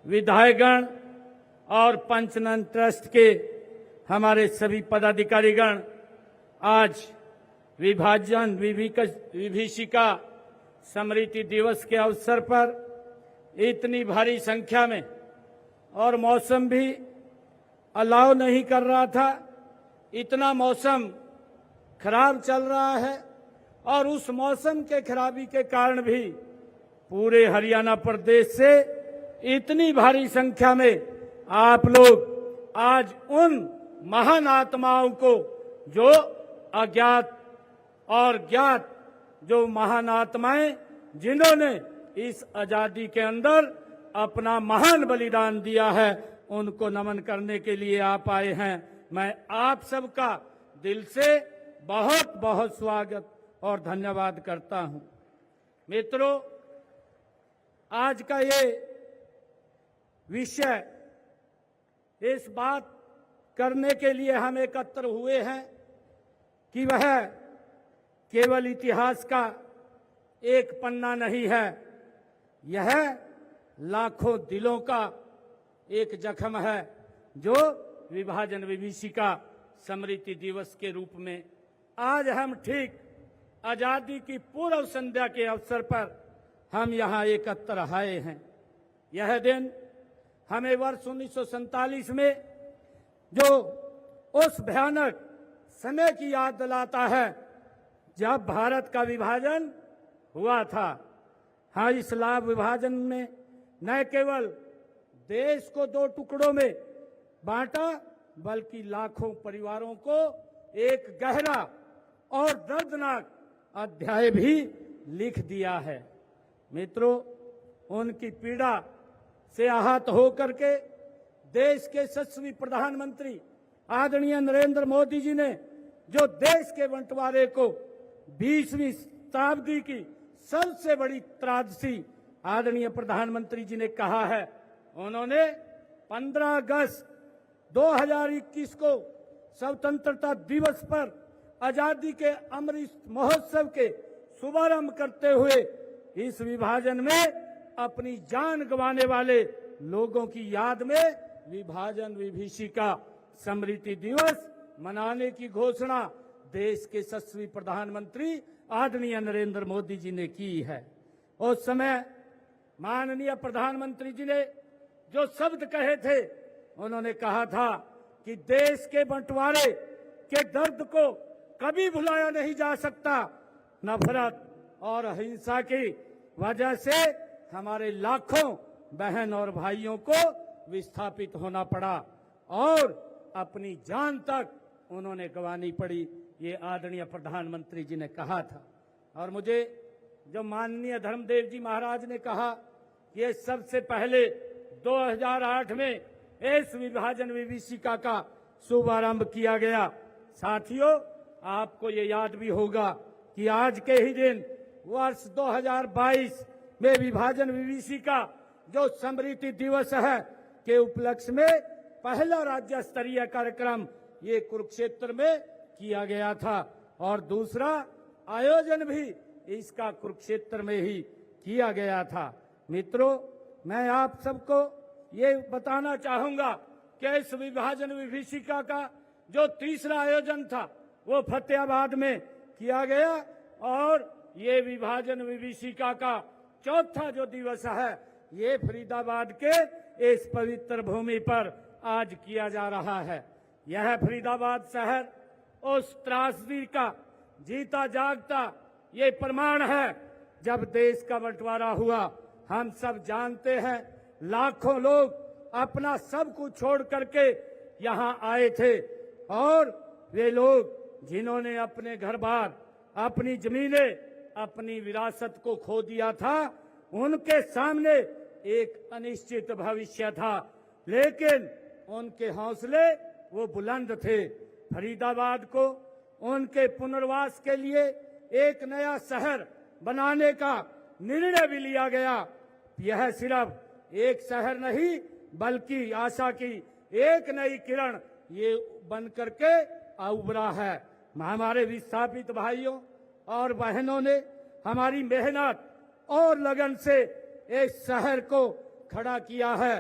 विधायकगण और पंचनन ट्रस्ट के हमारे सभी पदाधिकारीगण आज विभाजन विभीषिका स्मृति दिवस के अवसर पर इतनी भारी संख्या में, और मौसम भी अलाउ नहीं कर रहा था, इतना मौसम खराब चल रहा है और उस मौसम के खराबी के कारण भी पूरे हरियाणा प्रदेश से इतनी भारी संख्या में आप लोग आज उन महान आत्माओं को, जो अज्ञात और ज्ञात जो महान आत्माएं जिन्होंने इस आजादी के अंदर अपना महान बलिदान दिया है, उनको नमन करने के लिए आप आए हैं। मैं आप सबका दिल से बहुत बहुत स्वागत और धन्यवाद करता हूं। मित्रों, आज का ये विषय, इस बात करने के लिए हम एकत्र हुए हैं कि वह केवल इतिहास का एक पन्ना नहीं है, यह लाखों दिलों का एक जख्म है जो विभाजन विभीषिका स्मृति दिवस के रूप में आज हम ठीक आजादी की पूर्व संध्या के अवसर पर हम यहाँ एकत्र आए हैं। यह दिन हमें वर्ष 1947 में जो उस भयानक समय की याद दिलाता है जब भारत का विभाजन हुआ था। हाँ, इस लाभ विभाजन में न केवल देश को दो टुकड़ों में बांटा, बल्कि लाखों परिवारों को एक गहरा और दर्दनाक अध्याय भी लिख दिया है। मित्रों, उनकी पीड़ा से आहत होकर के देश के यशस्वी प्रधानमंत्री आदरणीय नरेंद्र मोदी जी ने जो देश के बंटवारे को 20वीं शताब्दी की सबसे बड़ी त्रासदी आदरणीय प्रधानमंत्री जी ने कहा है, उन्होंने 15 अगस्त 2021 को स्वतंत्रता दिवस पर आजादी के अमृत महोत्सव के शुभारंभ करते हुए इस विभाजन में अपनी जान गंवाने वाले लोगों की याद में विभाजन विभीषिका स्मृति दिवस मनाने की घोषणा देश के यशस्वी प्रधानमंत्री आदरणीय नरेंद्र मोदी जी ने की है। उस समय माननीय प्रधानमंत्री जी ने जो शब्द कहे थे, उन्होंने कहा था कि देश के बंटवारे के दर्द को कभी भुलाया नहीं जा सकता। नफरत और अहिंसा की वजह से हमारे लाखों बहन और भाइयों को विस्थापित होना पड़ा और अपनी जान तक उन्होंने गंवानी पड़ी, ये आदरणीय प्रधानमंत्री जी ने कहा था। और मुझे जो माननीय धर्मदेव जी महाराज ने कहा कि ये सबसे पहले 2008 में इस विभाजन विभीषिका का शुभारंभ किया गया। साथियों, आपको ये याद भी होगा कि आज के ही दिन वर्ष 2022 में विभाजन विभीषिका जो स्मृति दिवस है के उपलक्ष्य में पहला राज्य स्तरीय कार्यक्रम ये कुरुक्षेत्र में किया गया था और दूसरा आयोजन भी इसका कुरुक्षेत्र में ही किया गया था। मित्रों, मैं आप सबको ये बताना चाहूंगा कि इस विभाजन विभीषिका का जो तीसरा आयोजन था वो फतेहाबाद में किया गया और ये विभाजन विभीषिका का चौथा जो दिवस है ये फरीदाबाद के इस पवित्र भूमि पर आज किया जा रहा है। यह फरीदाबाद शहर उस त्रासदी का जीता जागता ये प्रमाण है। जब देश का बंटवारा हुआ, हम सब जानते हैं, लाखों लोग अपना सब कुछ छोड़ करके यहाँ आए थे और वे लोग जिन्होंने अपने घर बार, अपनी जमीनें, अपनी विरासत को खो दिया था, उनके सामने एक अनिश्चित भविष्य था, लेकिन उनके हौसले वो बुलंद थे। फरीदाबाद को उनके पुनर्वास के लिए एक नया शहर बनाने का निर्णय भी लिया गया। यह सिर्फ एक शहर नहीं बल्कि आशा की एक नई किरण ये बन करके उभरा है। हमारे विस्थापित भाइयों और बहनों ने हमारी मेहनत और लगन से इस शहर को खड़ा किया है